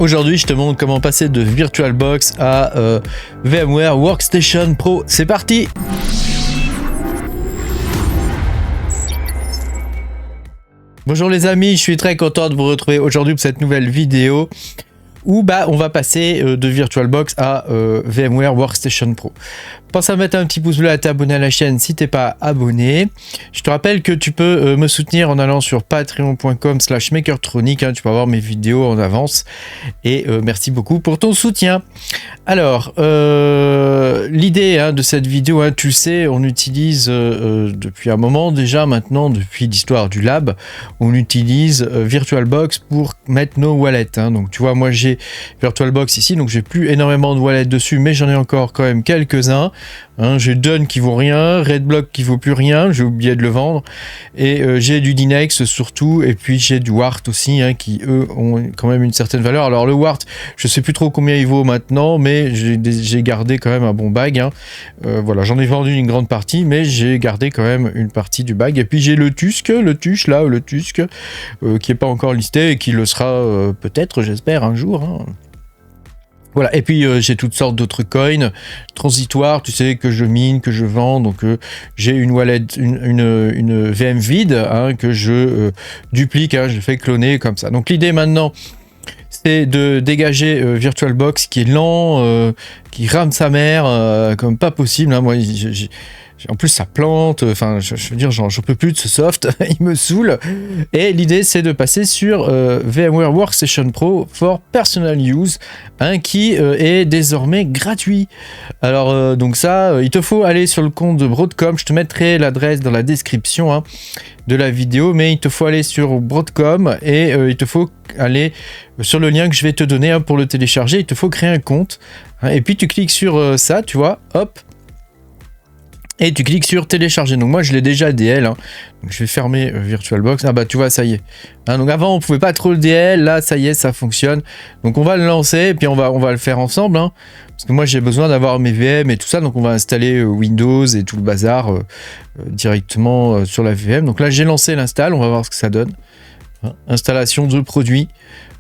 Aujourd'hui, je te montre comment passer de VirtualBox à VMware Workstation Pro. C'est parti! Bonjour les amis, je suis très content de vous retrouver aujourd'hui pour cette nouvelle vidéo où on va passer de VirtualBox à VMware Workstation Pro. Pense à mettre un petit pouce bleu, à t'abonner à la chaîne si t'es pas abonné. Je te rappelle que tu peux me soutenir en allant sur patreon.com/makertronic. Tu peux avoir mes vidéos en avance. Et merci beaucoup pour ton soutien. Alors, l'idée de cette vidéo, tu le sais, on utilise depuis un moment déjà maintenant, depuis l'histoire du lab, on utilise VirtualBox pour mettre nos wallets. Donc tu vois, moi j'ai VirtualBox ici, donc j'ai plus énormément de wallets dessus, mais j'en ai encore quand même quelques-uns. J'ai Dun qui vaut rien, Redblock qui vaut plus rien, j'ai oublié de le vendre, et j'ai du Dinex surtout, et puis j'ai du Wart aussi, qui eux ont quand même une certaine valeur. Alors le Wart, je sais plus trop combien il vaut maintenant, mais j'ai gardé quand même un bon bag. Voilà, j'en ai vendu une grande partie, mais j'ai gardé quand même une partie du bag. Et puis j'ai le Tusk qui est pas encore listé et qui le sera peut-être, j'espère, un jour. Voilà, et puis j'ai toutes sortes d'autres coins transitoires, tu sais, que je mine, que je vends. Donc j'ai une wallet, une VM vide que je duplique, je fais cloner comme ça. Donc l'idée maintenant, c'est de dégager VirtualBox qui est lent, qui rame sa mère comme pas possible. Moi, en plus ça plante, enfin je veux dire, j'en peux plus de ce soft, il me saoule. Et l'idée c'est de passer sur VMware Workstation Pro for Personal Use, qui est désormais gratuit. Alors donc ça, il te faut aller sur le compte de Broadcom, je te mettrai l'adresse dans la description de la vidéo, mais il te faut aller sur Broadcom et il te faut aller sur le lien que je vais te donner pour le télécharger. Il te faut créer un compte, et puis tu cliques sur ça, tu vois, hop, et tu cliques sur télécharger. Donc moi je l'ai déjà DL, donc je vais fermer VirtualBox. Tu vois, ça y est. Donc avant on pouvait pas trop le DL, là ça y est, ça fonctionne. Donc on va le lancer et puis on va le faire ensemble, parce que moi j'ai besoin d'avoir mes VM et tout ça. Donc on va installer Windows et tout le bazar directement sur la VM. Donc là j'ai lancé l'install, on va voir ce que ça donne. Installation de produit.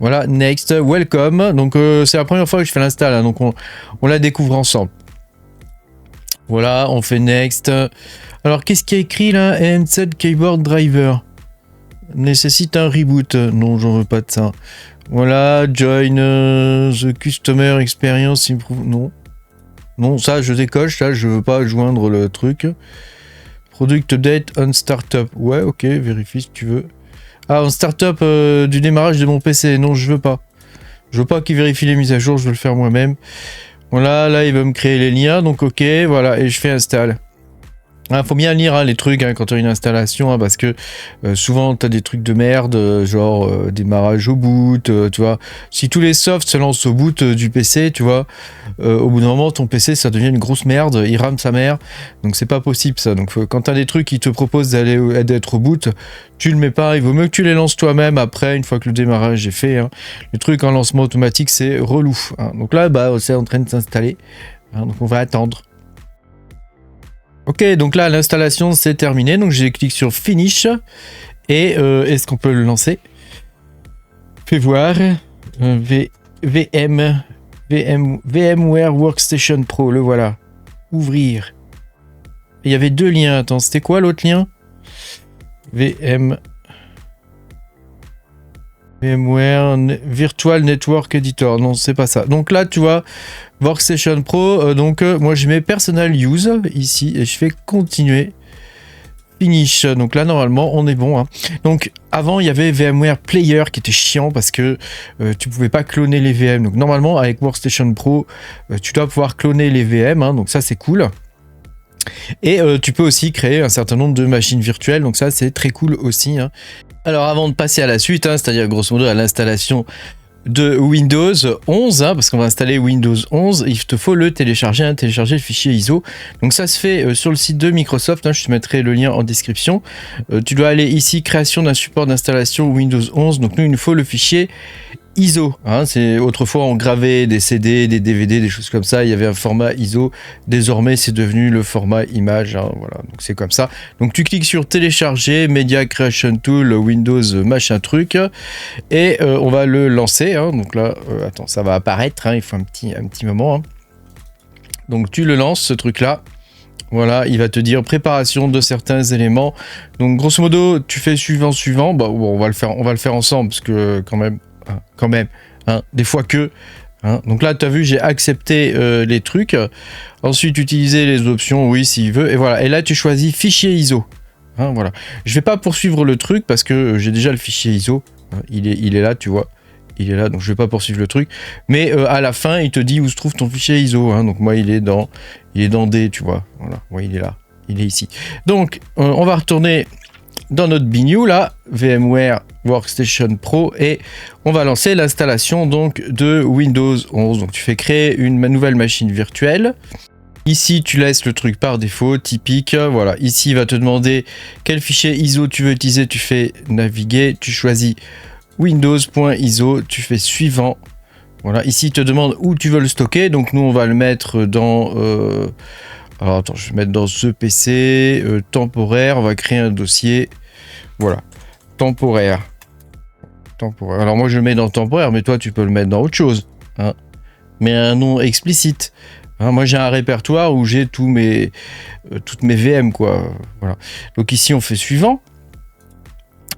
Voilà, next, welcome. Donc c'est la première fois que je fais l'install, donc on la découvre ensemble. Voilà, on fait next. Alors, qu'est-ce qu'il y a écrit là? Handset Keyboard Driver. Nécessite un reboot. Non, j'en veux pas de ça. Voilà, join the Customer Experience Improve. Non. Non, ça, je décoche. Ça, je veux pas joindre le truc. Product Update on Startup. Ouais, ok, vérifie si tu veux. En Startup du démarrage de mon PC. Non, je veux pas. Je veux pas qu'il vérifie les mises à jour. Je veux le faire moi-même. Voilà, là il va me créer les liens, donc ok, voilà, et je fais install. Faut bien lire les trucs quand tu as une installation, parce que souvent tu as des trucs de merde, genre démarrage au boot, tu vois. Si tous les softs se lancent au boot du PC, tu vois, au bout d'un moment ton PC ça devient une grosse merde, il rame sa mère, donc c'est pas possible ça. Donc quand tu as des trucs qui te proposent d'être au boot, tu le mets pas, il vaut mieux que tu les lances toi-même après, une fois que le démarrage est fait. Le truc en lancement automatique c'est relou. Donc là c'est en train de s'installer, donc on va attendre. Ok, donc là l'installation c'est terminé, donc j'ai cliqué sur Finish et est-ce qu'on peut le lancer? Fais voir. VMware Workstation Pro, le voilà. Ouvrir. Il y avait deux liens, attends, c'était quoi l'autre lien? VMware Virtual Network Editor, non c'est pas ça. Donc là tu vois Workstation Pro, moi je mets Personal Use ici et je fais continuer. Finish, donc là normalement on est bon. Donc avant il y avait VMware Player qui était chiant parce que tu pouvais pas cloner les VM. Donc normalement avec Workstation Pro tu dois pouvoir cloner les VM, donc ça c'est cool. Et tu peux aussi créer un certain nombre de machines virtuelles, donc ça c'est très cool aussi. Alors avant de passer à la suite, c'est-à-dire grosso modo à l'installation de Windows 11, parce qu'on va installer Windows 11, il te faut le télécharger, télécharger le fichier ISO. Donc ça se fait sur le site de Microsoft, je te mettrai le lien en description. Tu dois aller ici, création d'un support d'installation Windows 11, donc nous il nous faut le fichier ISO. Hein, c'est autrefois on gravait des CD, des DVD, des choses comme ça. Il y avait un format ISO. Désormais, c'est devenu le format image. Hein, voilà, donc c'est comme ça. Donc tu cliques sur télécharger, Media Creation Tool, Windows machin truc, et on va le lancer. Hein, donc là, attends, ça va apparaître. Hein, il faut un petit moment. Hein. Donc tu le lances, ce truc-là. Voilà, il va te dire préparation de certains éléments. Donc grosso modo, tu fais suivant. Bah, bon, on va le faire ensemble parce que quand même, hein, des fois que. Hein. Donc là, tu as vu, j'ai accepté les trucs. Ensuite, utiliser les options, oui, s'il veut. Et voilà. Et là, tu choisis fichier ISO. Hein, voilà. Je vais pas poursuivre le truc parce que j'ai déjà le fichier ISO. Hein, il est là, tu vois. Il est là, donc je vais pas poursuivre le truc. Mais à la fin, il te dit où se trouve ton fichier ISO. Hein. Donc moi, il est dans D, tu vois. Voilà, ouais, il est là. Il est ici. Donc, on va retourner dans notre bignou, là, VMware Workstation Pro, et on va lancer l'installation donc de Windows 11. Donc tu fais créer une nouvelle machine virtuelle. Ici, tu laisses le truc par défaut, typique. Voilà, ici, il va te demander quel fichier ISO tu veux utiliser. Tu fais naviguer, tu choisis Windows.iso, tu fais suivant. Voilà, ici il te demande où tu veux le stocker. Donc nous on va le mettre dans alors attends, je vais mettre dans ce PC temporaire. On va créer un dossier. Voilà, temporaire. Alors moi je le mets dans temporaire, mais toi tu peux le mettre dans autre chose. Hein. Mais un nom explicite. Hein, moi j'ai un répertoire où j'ai toutes mes VM quoi. Voilà. Donc ici on fait suivant.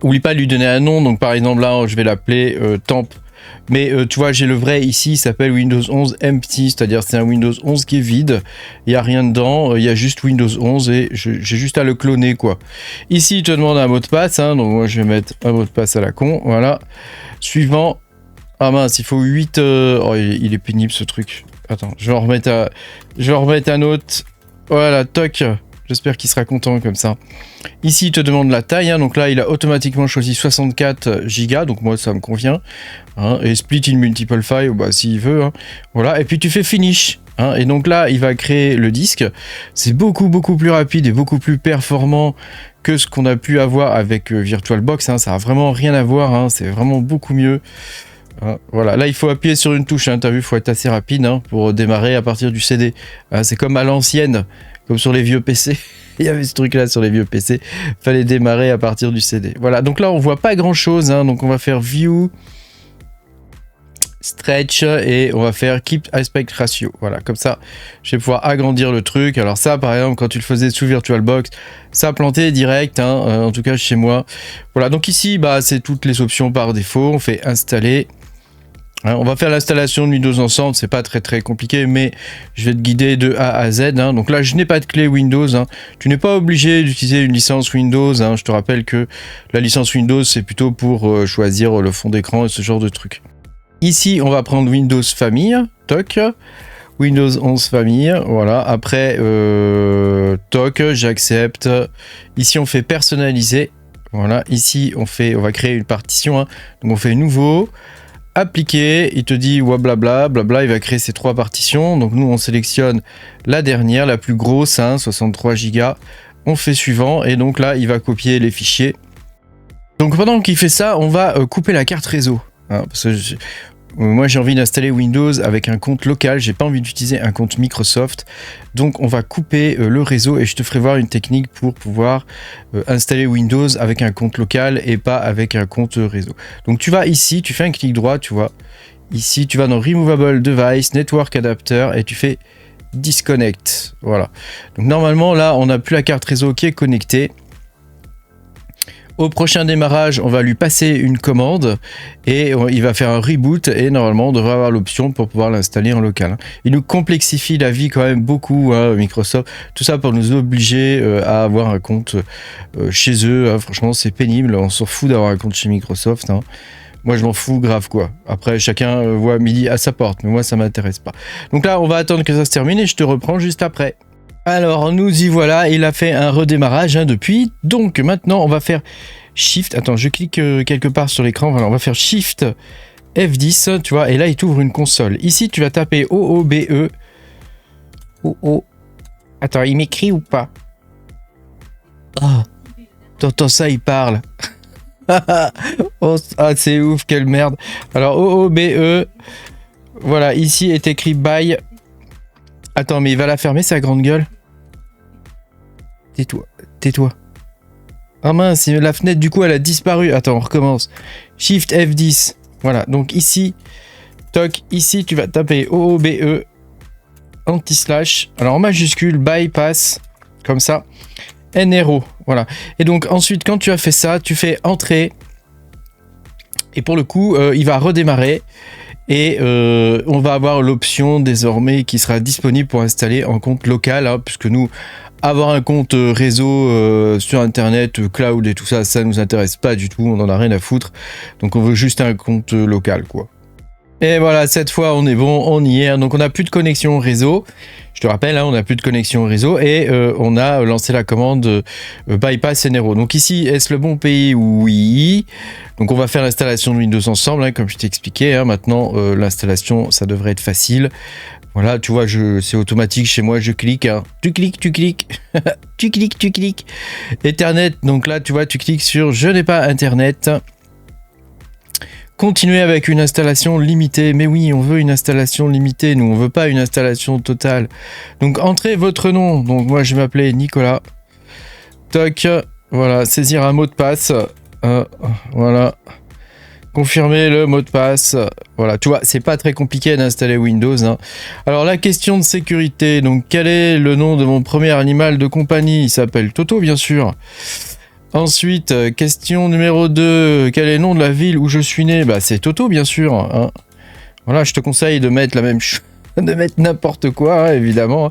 Oublie pas de lui donner un nom, donc par exemple là je vais l'appeler temp, mais tu vois j'ai le vrai ici, il s'appelle Windows 11 Empty, c'est-à-dire c'est un Windows 11 qui est vide, il n'y a rien dedans, il y a juste Windows 11 et j'ai juste à le cloner quoi. Ici il te demande un mot de passe, hein, donc moi je vais mettre un mot de passe à la con, voilà. Suivant, ah mince, il faut 8, oh il est pénible ce truc, attends, je vais en remettre un autre, voilà, toc. J'espère qu'il sera content comme ça. Ici, il te demande la taille. Hein, donc là, il a automatiquement choisi 64 Go. Donc moi, ça me convient. Hein, et split in multiple file, bah, s'il veut. Hein, voilà. Et puis, tu fais finish. Hein, et donc là, il va créer le disque. C'est beaucoup plus rapide et beaucoup plus performant que ce qu'on a pu avoir avec VirtualBox. Hein, ça a vraiment rien à voir. Hein, c'est vraiment beaucoup mieux. Hein, voilà. Là, il faut appuyer sur une touche. Hein, tu as vu, il faut être assez rapide hein, pour démarrer à partir du CD. Hein, c'est comme à l'ancienne. Comme sur les vieux PC, il y avait ce truc là sur les vieux PC, fallait démarrer à partir du CD. Voilà, donc là on voit pas grand chose, hein, donc on va faire View, Stretch et on va faire Keep Aspect Ratio. Voilà, comme ça je vais pouvoir agrandir le truc. Alors ça par exemple quand tu le faisais sous VirtualBox, ça plantait direct, hein, en tout cas chez moi. Voilà, donc ici bah, c'est toutes les options par défaut, on fait installer. On va faire l'installation de Windows ensemble, c'est pas très compliqué, mais je vais te guider de A à Z. Hein. Donc là, je n'ai pas de clé Windows. Hein. Tu n'es pas obligé d'utiliser une licence Windows. Hein. Je te rappelle que la licence Windows, c'est plutôt pour choisir le fond d'écran et ce genre de trucs. Ici, on va prendre Windows Famille. Toc. Windows 11 Famille. Voilà. Après, toc, j'accepte. Ici, on fait personnaliser. Voilà. Ici, on va créer une partition. Hein. Donc, on fait nouveau. Appliquer, il te dit ouais, blabla, il va créer ces 3 partitions. Donc nous on sélectionne la dernière, la plus grosse, hein, 63 Go. On fait suivant et donc là il va copier les fichiers. Donc pendant qu'il fait ça, on va couper la carte réseau. Hein, parce que moi j'ai envie d'installer Windows avec un compte local, j'ai pas envie d'utiliser un compte Microsoft. Donc on va couper le réseau et je te ferai voir une technique pour pouvoir installer Windows avec un compte local et pas avec un compte réseau. Donc tu vas ici, tu fais un clic droit, tu vois. Ici tu vas dans Removable Device, Network Adapter et tu fais Disconnect. Voilà. Donc normalement là on n'a plus la carte réseau qui est connectée. Au prochain démarrage, on va lui passer une commande et il va faire un reboot et normalement on devrait avoir l'option pour pouvoir l'installer en local. Il nous complexifie la vie quand même beaucoup, hein, Microsoft. Tout ça pour nous obliger à avoir un compte chez eux. Hein. Franchement, c'est pénible. On s'en fout d'avoir un compte chez Microsoft. Hein. Moi, je m'en fous grave quoi. Après, chacun voit midi à sa porte, mais moi, ça m'intéresse pas. Donc là, on va attendre que ça se termine et je te reprends juste après. Alors, nous y voilà, il a fait un redémarrage hein, depuis. Donc, maintenant, on va faire Shift. Attends, je clique quelque part sur l'écran. Voilà, on va faire Shift F10, tu vois. Et là, il t'ouvre une console. Ici, tu vas taper OOBE. OO. Attends, il m'écrit ou pas? Oh, t'entends ça, il parle. Oh, ah, c'est ouf, quelle merde. Alors, OOBE, voilà, ici est écrit by. Attends, mais il va la fermer, sa grande gueule. Tais-toi, tais-toi. Ah mince, la fenêtre, du coup, elle a disparu. Attends, on recommence. Shift F10. Voilà, donc ici, toc, ici, tu vas taper OOBE, anti-slash. Alors, en majuscule, bypass, comme ça. NRO, voilà. Et donc, ensuite, quand tu as fait ça, tu fais entrée. Et pour le coup, il va redémarrer et on va avoir l'option désormais qui sera disponible pour installer en compte local, hein, puisque nous, avoir un compte réseau sur Internet, cloud et tout ça, ça nous intéresse pas du tout, on en a rien à foutre. Donc on veut juste un compte local, quoi. Et voilà, cette fois on est bon, on y est. Donc on n'a plus de connexion réseau. Je te rappelle, hein, on n'a plus de connexion réseau et on a lancé la commande bypass NRO. Donc ici, est-ce le bon pays? Oui. Donc on va faire l'installation de Windows ensemble, hein, comme je t'ai expliqué. Hein. Maintenant, l'installation, ça devrait être facile. Voilà, tu vois, c'est automatique chez moi, je clique. Hein. Tu cliques, tu cliques. Tu cliques, tu cliques. Ethernet, donc là, tu vois, tu cliques sur « Je n'ai pas Internet ». Continuer avec une installation limitée. Mais oui, on veut une installation limitée. Nous, on veut pas une installation totale. Donc, entrez votre nom. Donc, moi, je vais m'appeler Nicolas. Toc. Voilà. Saisir un mot de passe. Voilà. Confirmer le mot de passe. Voilà. Tu vois, c'est pas très compliqué d'installer Windows. Hein. Alors, la question de sécurité. Donc, quel est le nom de mon premier animal de compagnie? Il s'appelle Toto, bien sûr. Ensuite, question numéro 2, quel est le nom de la ville où je suis né? Bah, c'est Toto, bien sûr. Hein. Voilà, je te conseille de mettre la même chose, de mettre n'importe quoi, hein, évidemment.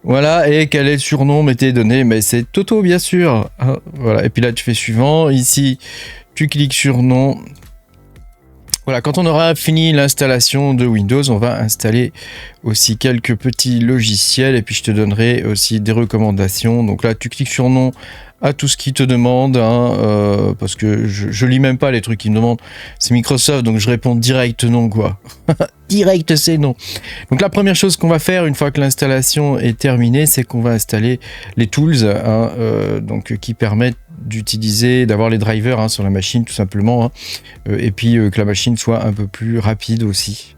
Voilà, et quel est le surnom? Mettez donné, mais c'est Toto, bien sûr. Hein. Voilà, et puis là, tu fais suivant. Ici, tu cliques sur nom. Voilà, quand on aura fini l'installation de Windows, on va installer aussi quelques petits logiciels et puis je te donnerai aussi des recommandations. Donc là, tu cliques sur non à tout ce qui te demande, hein, parce que je lis même pas les trucs qu'ils me demandent. C'est Microsoft, donc je réponds direct non, quoi. Direct, c'est non. Donc la première chose qu'on va faire une fois que l'installation est terminée, c'est qu'on va installer les tools, hein, donc qui permettent d'utiliser, d'avoir les drivers hein, sur la machine tout simplement, hein, et puis que la machine soit un peu plus rapide aussi.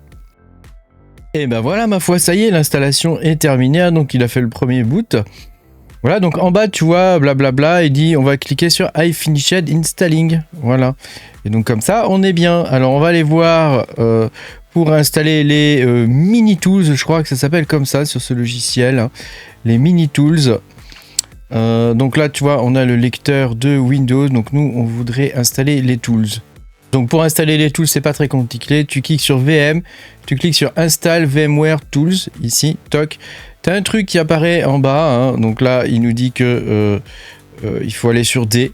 Et ben voilà, ma foi, ça y est, l'installation est terminée, hein, donc il a fait le premier boot. Voilà, donc en bas, tu vois, blablabla, il dit on va cliquer sur I finished installing. Voilà. Et donc comme ça, on est bien. Alors on va aller voir pour installer les mini tools, je crois que ça s'appelle comme ça sur ce logiciel. Hein, les mini tools. Donc là, tu vois, on a le lecteur de Windows. Donc nous, on voudrait installer les tools. Donc pour installer les tools, c'est pas très compliqué. Tu cliques sur VM, tu cliques sur Install VMware Tools, ici, toc. Tu as un truc qui apparaît en bas. Hein. Donc là, il nous dit que il faut aller sur D,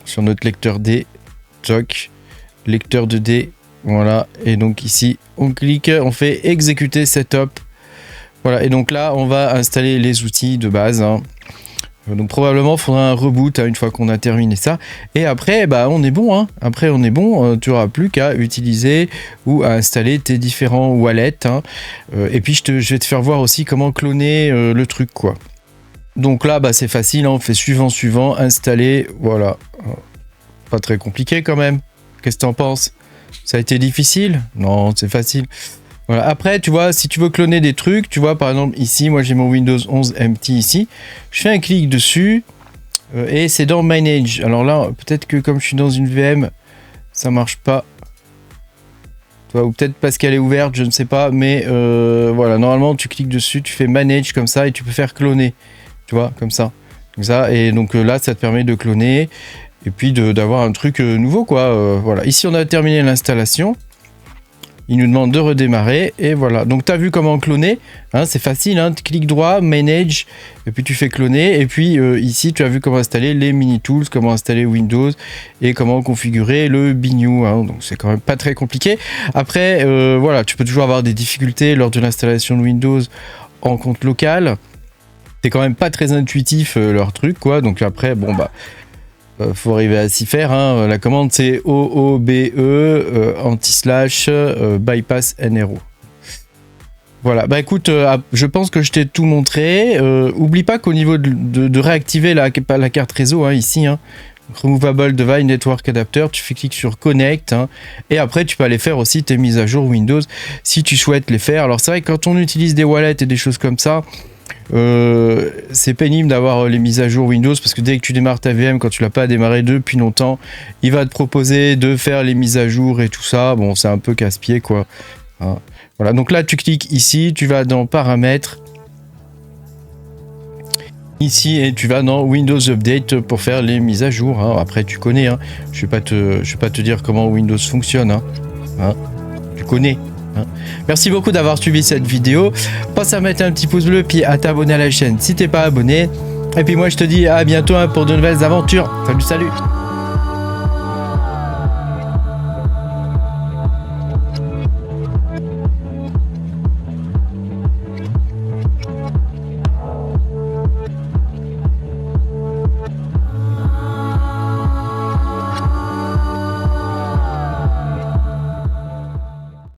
sur notre lecteur D, toc, lecteur de D, voilà. Et donc ici, on clique, on fait exécuter setup. Voilà, et donc là, on va installer les outils de base. Hein. Donc probablement, il faudra un reboot hein, une fois qu'on a terminé ça. Et après, bah, on est bon. Hein. Après, on est bon. Tu n'auras plus qu'à utiliser ou à installer tes différents wallets. Hein. Et puis, je vais te faire voir aussi comment cloner le truc, quoi. Donc là, bah, c'est facile. Hein. On fait suivant, suivant, installer. Voilà. Pas très compliqué quand même. Qu'est-ce que tu en penses? Ça a été difficile? Non, c'est facile. Voilà. Après, tu vois, si tu veux cloner des trucs, tu vois, par exemple, ici, moi, j'ai mon Windows 11 Empty ici. Je fais un clic dessus et c'est dans Manage. Alors là, peut-être que comme je suis dans une VM, ça marche pas. Tu vois, ou peut-être parce qu'elle est ouverte, je ne sais pas. Mais voilà, normalement, tu cliques dessus, tu fais Manage comme ça et tu peux faire cloner. Tu vois, comme ça. Comme ça. Et donc là, ça te permet de cloner et puis d'avoir un truc nouveau, quoi. Voilà. Ici, on a terminé l'installation. Il nous demande de redémarrer et voilà. Donc tu as vu comment cloner, hein, c'est facile, hein, tu cliques droit, manage, et puis tu fais cloner. Et puis ici tu as vu comment installer les mini tools, comment installer Windows et comment configurer le BNU. Hein, donc c'est quand même pas très compliqué. Après voilà, tu peux toujours avoir des difficultés lors de l'installation de Windows en compte local. C'est quand même pas très intuitif leur truc, quoi. Donc après, bon bah. Faut arriver à s'y faire. Hein. La commande c'est OOBE anti-slash bypass NRO. Voilà, bah écoute, je pense que je t'ai tout montré. Oublie pas qu'au niveau de réactiver la carte réseau, hein, ici, hein, Removable Device Network Adapter, tu fais clic sur Connect, hein, et après tu peux aller faire aussi tes mises à jour Windows si tu souhaites les faire. Alors c'est vrai que quand on utilise des wallets et des choses comme ça, c'est pénible d'avoir les mises à jour Windows, parce que dès que tu démarres ta VM, quand tu l'as pas démarré depuis longtemps, il va te proposer de faire les mises à jour et tout ça. Bon, c'est un peu casse-pied quoi, hein. Voilà, donc là tu cliques ici, tu vas dans Paramètres ici et tu vas dans Windows Update pour faire les mises à jour, hein. Après tu connais, hein. Je vais pas te dire comment Windows fonctionne, hein. Hein, tu connais, hein. Merci beaucoup d'avoir suivi cette vidéo. Pense à mettre un petit pouce bleu puis à t'abonner à la chaîne si t'es pas abonné. Et puis moi je te dis à bientôt, hein, pour de nouvelles aventures. Salut, salut.